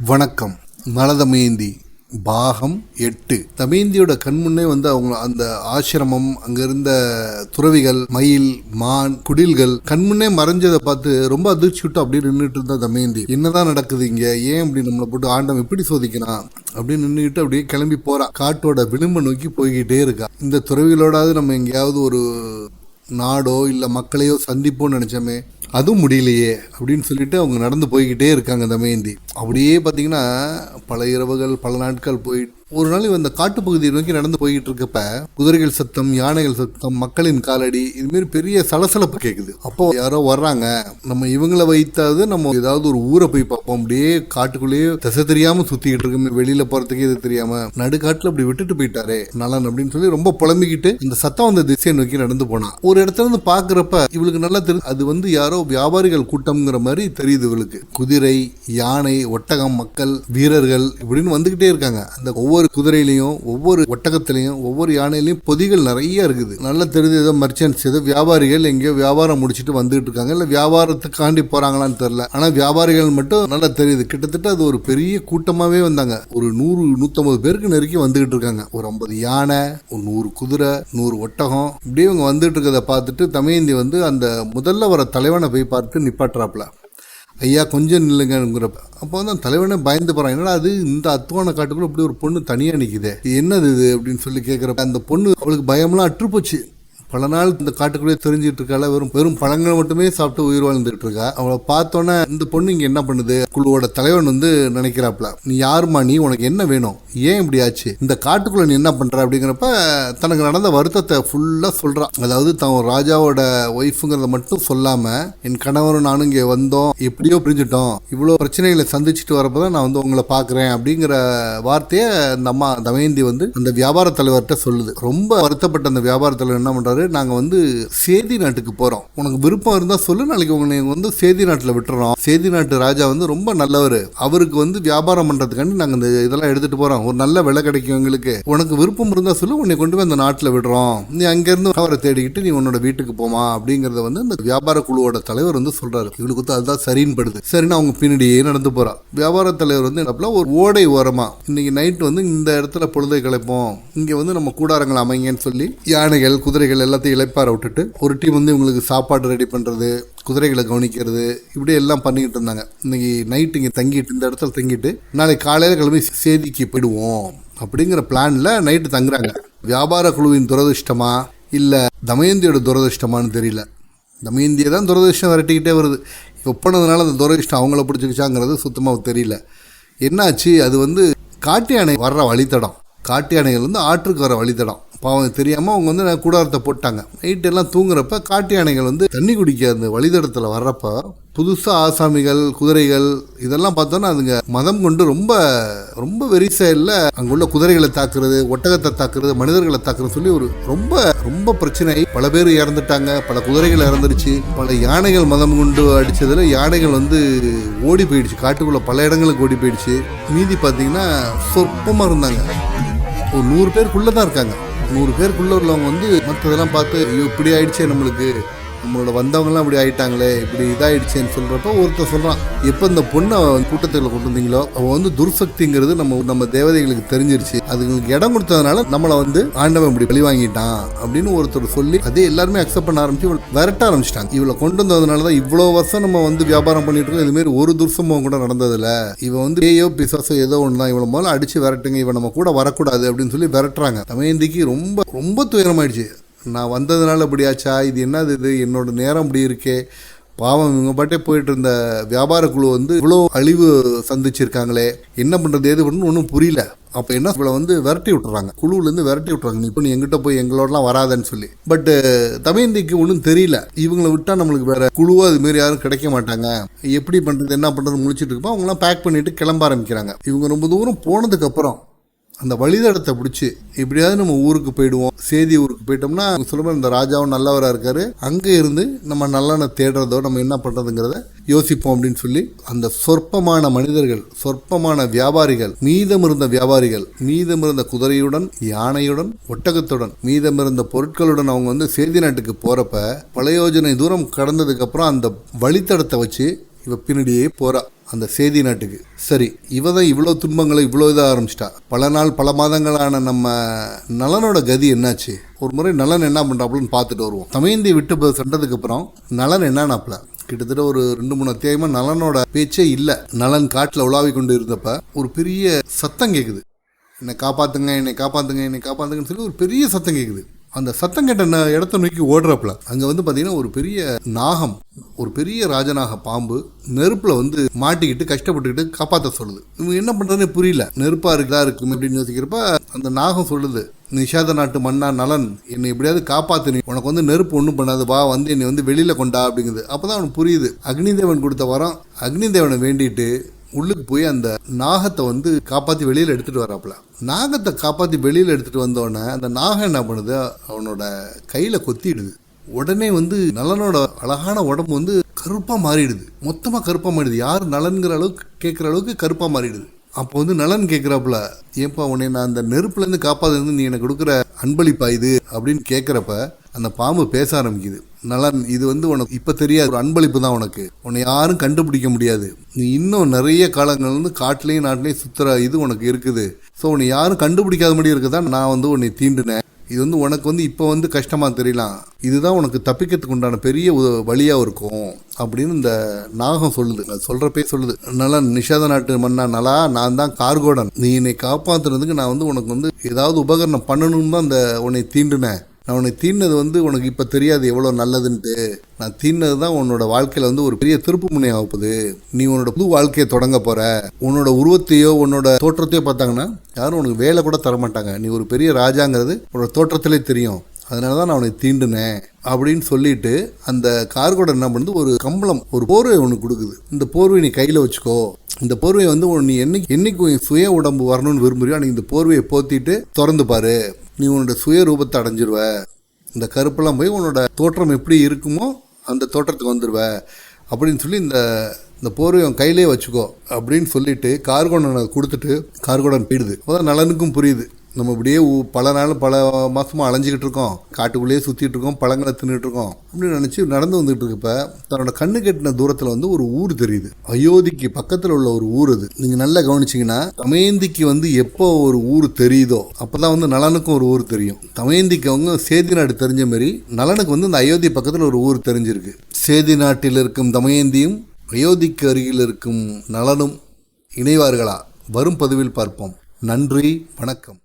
வணக்கம். நலதமயந்தி பாகம் 8. தமயந்தியோட கண்முன்னே அவங்க அந்த ஆசிரமம், அங்க இருந்த துறவிகள், மயில், மான், குடில்கள் கண்முன்னே மறைஞ்சதை பார்த்து ரொம்ப அதிர்ச்சி விட்டு அப்படியே நின்றுட்டு இருந்தா தமயந்தி. என்னதான் நடக்குது இங்க? ஏன் அப்படி நம்மளை போட்டு ஆண்டம் எப்படி சோதிக்கிறான் அப்படின்னு நின்றுட்டு அப்படியே கிளம்பி போறா. காட்டோட விளிம்பை நோக்கி போய்கிட்டே இருக்கா. இந்த துறவிகளோடாவது நம்ம எங்கேயாவது ஒரு நாடோ இல்ல மக்களையோ சந்திப்போம்னு நினைச்சோமே, அதுவும் முடியலையே அப்படின்னு சொல்லிட்டு அவங்க நடந்து போய்கிட்டே இருக்காங்க தமயந்தி. அப்படியே பார்த்தீங்கன்னா பல இரவுகள், பல நாட்கள் போயிட்டு ஒரு நாள் இந்த காட்டுப்பகுதியை நோக்கி நடந்து போய்கிட்டு இருக்கப்ப குதிரைகள் சத்தம், யானைகள் சத்தம், மக்களின் காலடி, இதுமாரி பெரிய சலசலப்பு கேட்குது. அப்போ யாரோ வர்றாங்க, நம்ம இவங்கள வைத்தாவது நம்ம ஏதாவது ஒரு ஊரை போய் பார்ப்போம். அப்படியே காட்டுக்குள்ளேயே திசை தெரியாம சுத்திக்கிட்டு இருக்குமே, வெளியில போறதுக்கே இது தெரியாம நடுக்காட்டுல அப்படி விட்டுட்டு போயிட்டாரே நலன் அப்படின்னு சொல்லி ரொம்ப புலம்பிக்கிட்டு இந்த சத்தம் அந்த திசையை நோக்கி நடந்து போனா. ஒரு இடத்துல இருந்து பாக்குறப்ப இவளுக்கு நல்லா தெரியுது, அது யாரோ வியாபாரிகள் கூட்டம்ங்கிற மாதிரி தெரியுது இவளுக்கு. குதிரை, யானை, ஒட்டகம், மக்கள், வீரர்கள் இப்படின்னு வந்துகிட்டே இருக்காங்க. அந்த ஒவ்வொரு குதிரையிலையும், ஒவ்வொரு ஒட்டகத்திலையும், ஒவ்வொரு யானையிலையும் பொதிகள் நிறைய இருக்குது. நல்லா தெரியுது, ஏதோ மர்ச்சன்ட்ஸ், ஏதோ வியாபாரிகள் எங்கேயோ வியாபாரம் முடிச்சுட்டு வந்துட்டு இருக்காங்க. இல்ல வியாபாரத்துக்காண்டி போறாங்களான்னு தெரியல. ஆனா வியாபாரிகள் மட்டும் நல்லா தெரியுது. கிட்டத்தட்ட அது ஒரு பெரிய கூட்டமாவே வந்தாங்க. ஒரு 100-150 பேருக்கு நெருக்கி வந்துகிட்டு இருக்காங்க. ஒரு 50 யானை, ஒரு 100 குதிரை, 100 ஒட்டகம், இப்படியே இவங்க வந்துட்டு இருக்கிறத பார்த்துட்டு தமயந்தி அந்த முதல்ல வர தலைவனை போய் பார்த்து நிப்பாட்டுறாப்ல. ஐயா கொஞ்சம் நில்லுங்கிறப்ப அப்போ அந்த தலைவனே பயந்து போறான். என்னடா அது, இந்த அத்துவான காட்டுக்குள்ள இப்படி ஒரு பொண்ணு தனியா நிக்குது, என்னது இது அப்படின்னு சொல்லி கேட்கிறப்ப அந்த பொண்ணு அவளுக்கு பயம்லாம் அற்றுப்போச்சு. பல நாள் இந்த காட்டுக்குள்ளே தெரிஞ்சிட்டு இருக்கால, வெறும் பழங்களை மட்டுமே சாப்பிட்டு உயிர் வாழ்ந்துட்டு இருக்கா. அவளை பார்த்தோன்னே இந்த பொண்ணு இங்க என்ன பண்ணுது, குழுவோட தலைவன் நினைக்கிறாப்ல, நீ யாருமா, நீ உனக்கு என்ன வேணும், ஏன் இப்படி ஆச்சு, இந்த காட்டுக்குள்ள நீ என்ன பண்ற அப்படிங்கிறப்ப தனக்கு நடந்த வருத்தத்தை ஃபுல்லா சொல்றான். அதாவது தான் ராஜாவோட ஒய்ஃபுங்கிறத மட்டும் சொல்லாம, என் கணவரும் நானும் இங்க வந்தோம், எப்படியோ பிரிஞ்சுட்டோம், இவ்வளவு பிரச்சனைகளை சந்திச்சுட்டு வரப்பதான் நான் உங்களை பாக்குறேன் அப்படிங்கிற வார்த்தையை அந்த அம்மா தமயந்தி அந்த வியாபார தலைவர்கிட்ட சொல்லுது. ரொம்ப வருத்தப்பட்ட அந்த வியாபார தலைவர் என்ன பண்றாரு, நாங்க சேதி நாட்டுக்கு போறோம், உனக்கு விருப்பம் இருந்தா சொல்லு, நாளைக்கு உங்களை சேதி நாட்டுல விட்டுறோம். சேதி நாட்டு ராஜா ரொம்ப நல்லவர், அவருக்கு வியாபாரம் பண்றதுக்காண்டி நாங்க இந்த இதெல்லாம் எடுத்துட்டு போறோம், ஒரு நல்ல விலை கிடைக்கும் எங்களுக்கு, உனக்கு விருப்பம் இருந்தா சொல்லு, உன்னை கொண்டு போய் அந்த நாட்டுல விடுறோம், நீ அங்க இருந்து அவரை தேடிக்கிட்டு நீ உன்னோட வீட்டுக்கு போமா அப்படிங்கறத இந்த வியாபார குழுவோட தலைவர் சொல்றாரு. இவளுக்கு அதுதான் சரின்னு படுது. சரின்னு அவங்க பின்னாடியே நடந்து போறா. வியாபார தலைவர் ஒரு ஓடை ஓரமா, இன்னைக்கு நைட் இந்த இடத்துல பொழுதை கலைப்போம், இங்க நம்ம கூடாரங்கள் அமைங்கன்னு சொல்லி யானைகள், குதிரைகள் எல்லாத்தையும் இளைப்பார விட்டுட்டு ஒரு டீம் இவங்களுக்கு சாப்பாடு ரெடி பண்றது, குதிரைகளை கவனிக்கிறது, இப்படி எல்லாம் பண்ணிக்கிட்டு இருந்தாங்க. இன்னைக்கு நைட்டு இங்கே தங்கிட்டு, இந்த இடத்துல தங்கிட்டு நாளைக்கு காலையில் கிளம்பி சேதிக்கு போயிடுவோம் அப்படிங்கிற பிளான்ல நைட்டு தங்குறாங்க. வியாபார குழுவின் துரதிருஷ்டமா இல்லை தமயந்தியோட துரதிருஷ்டமானு தெரியல. தமயந்தியை தான் துரதிருஷ்டம் விரட்டிக்கிட்டே வருது. ஒப்பனதுனால அந்த துரதிருஷ்டம் அவங்கள பிடிச்சிக்கிச்சாங்கிறது சுத்தமாக தெரியல. என்னாச்சு, அது காட்டு யானை வர்ற வழித்தடம், காட்டு யானைகள் ஆற்றுக்கு வர வழித்தடம். பாவம் தெரியாமல் அவங்க கூடாரத்தை போட்டாங்க. நைட்டு எல்லாம் தூங்குறப்ப காட்டு யானைகள் தண்ணி குடிக்க அந்த வழித்தடத்தில் வர்றப்ப புதுசாக ஆசாமிகள், குதிரைகள் இதெல்லாம் பார்த்தோன்னா அதுங்க மதம் கொண்டு ரொம்ப ரொம்ப வெறிசையில் அங்குள்ள குதிரைகளை தாக்குறது, ஒட்டகத்தை தாக்குறது, மனிதர்களை தாக்குறது சொல்லி ஒரு ரொம்ப ரொம்ப பிரச்சனை. பல பேர் இறந்துட்டாங்க, பல குதிரைகள் இறந்துருச்சு, பல யானைகள் மதம் கொண்டு அடிச்சதுல யானைகள் ஓடி போயிடுச்சு, காட்டுக்குள்ள பல இடங்களுக்கு ஓடி போயிடுச்சு. மீதி பார்த்தீங்கன்னா சொற்பமாக இருந்தாங்க. ஒரு 100 பேருக்குள்ளே தான் இருக்காங்க. 100 பேருக்குள்ள உள்ளவங்க மற்றதெல்லாம் பார்த்து இப்படி ஆயிடுச்சே, நம்மளோட வந்தவங்கலாம் இப்படி ஆயிட்டாங்களே, இப்படி இதாயிடுச்சேன்னு சொல்றப்ப ஒருத்தர் சொல்றான், எப்போ இந்த பொண்ணை கூட்டத்தில் கொண்டு வந்தீங்களோ அவ துர்சக்திங்கிறது நம்ம தேவதைகளுக்கு தெரிஞ்சிருச்சு, அதுங்களுக்கு இடம் கொடுத்ததுனால நம்மளை ஆண்டவன் இப்படி பழி வாங்கிட்டான் அப்படின்னு ஒருத்தர் சொல்லி அதே எல்லாருமே அக்செப்ட் பண்ண ஆரம்பிச்சு விரட்ட ஆரம்பிச்சிட்டாங்க. இவளை கொண்டு வந்ததுனாலதான் இவ்வளவு வருஷம் நம்ம வியாபாரம் பண்ணிட்டு இருக்கோம், இதுமாரி ஒரு துர்சம்பவம் கூட நடந்ததில்ல, இவன் ஏயோ பிசாசோ ஏதோ ஒண்ணுதான், இவளை முதல்ல அடிச்சு விரட்டுங்க, இவன் நம்ம கூட வரக்கூடாது அப்படின்னு சொல்லி விரட்டுறாங்க. தமயந்திக்கு ரொம்ப ரொம்ப துயரமாயிடுச்சு. நான் வந்ததுனால இப்படி ஆச்சா, இது என்னது, இது என்னோட நேரம் இப்படி இருக்கே, பாவம் இவங்க பாட்டே போயிட்டு இருந்த வியாபார குழு இவ்வளோ அழிவு சந்திச்சிருக்காங்களே, என்ன பண்றது ஏது பண்ணு ஒன்றும் புரியல. அப்போ என்ன இவளை விரட்டி விட்டுறாங்க, குழுவிலேருந்து விரட்டி விட்டுறாங்க, இப்போ நீ எங்கிட்ட போய் எங்களோடலாம் வராதன்னு சொல்லி. பட் தமயந்திக்கு ஒன்றும் தெரியல, இவங்களை விட்டா நம்மளுக்கு வேற குழுவோ அதுமாரி யாரும் கிடைக்க மாட்டாங்க, எப்படி பண்றது என்ன பண்றது முடிச்சுட்டு இருப்போம். அவங்களாம் பேக் பண்ணிட்டு கிளம்ப ஆரம்பிக்கிறாங்க. இவங்க ரொம்ப தூரம் போனதுக்கு அப்புறம் அந்த வழித்தடத்தை பிடிச்சி எப்படியாவது நம்ம ஊருக்கு போயிடுவோம், சேதி ஊருக்கு போயிட்டோம்னா சொல்லும்போது இந்த ராஜாவும் நல்லவராக இருக்காரு, அங்கே இருந்து நம்ம நல்லெண்ண தேடுறதோ நம்ம என்ன பண்ணுறதுங்கிறத யோசிப்போம் அப்படின்னு சொல்லி அந்த சொற்பமான மனிதர்கள், சொற்பமான வியாபாரிகள், மீதமிருந்த குதிரையுடன், யானையுடன், ஒட்டகத்துடன், மீதமிருந்த பொருட்களுடன் அவங்க சேதி நாட்டுக்கு போகிறப்ப பல யோஜனை தூரம் கடந்ததுக்கு அப்புறம் அந்த வழித்தடத்தை வச்சு இவ பின்னாடியே போறா அந்த சேதி நாட்டுக்கு. சரி, இவ தான் இவ்வளோ துன்பங்களை இவ்வளோ இதாக ஆரம்பிச்சிட்டா. பல நாள் பல மாதங்களான நம்ம நலனோட கதி என்னாச்சு? ஒரு முறை நலன் என்ன பண்ணுறாப்புலன்னு பார்த்துட்டு வருவோம். தமயந்தியை விட்டு சென்றதுக்கு அப்புறம் நலன் என்னானாப்ல, கிட்டத்தட்ட ஒரு 2-3 அத்தியாயமா நலனோட பேச்சே இல்லை. நலன் காட்டில் உலாவி கொண்டு இருந்தப்ப ஒரு பெரிய சத்தம் கேட்குது. என்னை காப்பாற்றுங்க, என்னை காப்பாற்றுங்க, என்னை காப்பாற்றுங்கன்னு சொல்லி ஒரு பெரிய சத்தம் கேட்குது. அந்த சத்தம் கேட்ட இடத்த நோக்கி ஓடுறப்பல அங்கே வந்து பார்த்தீங்கன்னா ஒரு பெரிய நாகம், ஒரு பெரிய ராஜநாக பாம்பு நெருப்பில் மாட்டிக்கிட்டு கஷ்டப்பட்டுக்கிட்டு காப்பாற்ற சொல்லுது. இவங்க என்ன பண்ணுறதுன்னு புரியல. நெருப்பாக இருக்குதா இருக்கும் அப்படின்னு யோசிக்கிறப்ப அந்த நாகம் சொல்லுது, நிஷாத நாட்டு மன்னா நலன், என்னை எப்படியாவது காப்பாத்து, உனக்கு நெருப்பு ஒன்றும் பண்ணாது, வா என்னை வெளியில் கொண்டா அப்படிங்குது. அப்போ தான் அவனுக்கு புரியுது, அக்னிதேவன் கொடுத்த வரம். அக்னிதேவனை வேண்டிட்டு உள்ளுக்கு போய் அந்த நாகத்தை காப்பாற்றி வெளியில் எடுத்துகிட்டு வராப்புல. நாகத்தை காப்பாற்றி வெளியில் எடுத்துகிட்டு வந்தோடனே அந்த நாகம் என்ன பண்ணுது, அவனோட கையில் கொத்திடுது. உடனே நலனோட அழகான உடம்பு கருப்பாக மாறிடுது. மொத்தமாக கருப்பாக மாறிடுது. யார் நலன்கிற அளவுக்கு கேட்குற அளவுக்கு கருப்பாக மாறிடுது. அப்போ நலன் கேட்குறாப்புல, ஏன்பா உன்னை நான் அந்த நெருப்புலேருந்து காப்பாற்று, நீ எனக்கு கொடுக்குற அன்பளிப்பா இது அப்படின்னு கேட்குறப்ப அந்த பாம்பு பேச ஆரம்பிக்குது. நலன், இது உனக்கு இப்போ தெரியாது, ஒரு அன்பளிப்பு தான் உனக்கு, உன்னை யாரும் கண்டுபிடிக்க முடியாது, நீ இன்னும் நிறைய காலங்கள் காட்டிலையும் நாட்டிலையும் சுற்றுற இது உனக்கு இருக்குது. ஸோ உன்னை யாரும் கண்டுபிடிக்காத மாதிரி இருக்குதான் நான் உன்னை தீண்டுனேன். இது உனக்கு இப்போ கஷ்டமாக தெரியலாம், இதுதான் உனக்கு தப்பிக்கிறதுக்கு உண்டான பெரிய வழியாக இருக்கும் அப்படின்னு இந்த நாகம் சொல்லுது. அது சொல்கிறப்பே சொல்லுது, நலன், நிஷாத நாட்டு மன்னா நலா, நான் தான் கார்கோடன், நீ என்னை காப்பாற்றுறதுக்கு நான் உனக்கு ஏதாவது உபகரணம் பண்ணணும்னு தான் அந்த உன்னை தீண்டுனேன். நான் உன்னை தீண்டது உனக்கு இப்போ தெரியாது எவ்வளோ நல்லதுன்ட்டு. நான் தீண்டது தான் உன்னோட வாழ்க்கையில் ஒரு பெரிய திருப்பு முனை ஆகுது. நீ உன்னோட புது வாழ்க்கையை தொடங்க போகிற. உன்னோட உருவத்தையோ உன்னோட தோற்றத்தையோ பார்த்தாங்கன்னா யாரும் உனக்கு வேலை கூட தரமாட்டாங்க. நீ ஒரு பெரிய ராஜாங்கிறது உன்னோட தோற்றத்திலே தெரியும். அதனால தான் நான் உன்னை தீண்டுனேன் அப்படின்னு சொல்லிட்டு அந்த கார்கோட என்ன பண்ணுது, ஒரு கம்பளம், ஒரு போர்வை ஒன்று கொடுக்குது. இந்த போர்வை நீ கையில் வச்சுக்கோ. இந்த போர்வையை நீ என்னைக்கு சுய உடம்பு வரணும்னு விரும்புறியோ அன்னைக்கு இந்த போர்வையை போத்திட்டு திறந்து பாரு, நீ உன்னோட சுய ரூபத்தை அடைஞ்சிருவ. இந்த கருப்பெல்லாம் போய் உன்னோட தோற்றம் எப்படி இருக்குமோ அந்த தோற்றத்துக்கு வந்துடுவ அப்படின்னு சொல்லி இந்த போர்வையை கையிலே வச்சுக்கோ அப்படின்னு சொல்லிட்டு கார்கோடனை கொடுத்துட்டு கார்கோடன் போயிடுது. அப்போதான் நலனுக்கும் புரியுது, நம்ம இப்படியே பல நாள் பல மாதமாக அலைஞ்சிக்கிட்டு இருக்கோம், காட்டுக்குள்ளேயே சுற்றிட்டு இருக்கோம், பழங்களை தின்னுட்டு இருக்கோம் அப்படின்னு நினச்சி நடந்து வந்துட்டு இருக்கப்ப தன்னோட கண்ணு கெட்டின தூரத்தில் ஒரு ஊர் தெரியுது. அயோத்திக்கு பக்கத்தில் உள்ள ஒரு ஊர் அது. நீங்கள் நல்லா கவனிச்சிங்கன்னா தமயந்திக்கு எப்போ ஒரு ஊர் தெரியுதோ அப்போ தான் நலனுக்கும் ஒரு ஊர் தெரியும். தமயந்திக்கு சேதி நாடு தெரிஞ்ச மாதிரி நலனுக்கு இந்த அயோத்தி பக்கத்தில் ஒரு ஊர் தெரிஞ்சிருக்கு. சேதி நாட்டில் இருக்கும் தமயந்தியும் அயோத்திக்கு அருகில் இருக்கும் நலனும் இணைவார்களா? வரும் பதிவில் பார்ப்போம். நன்றி, வணக்கம்.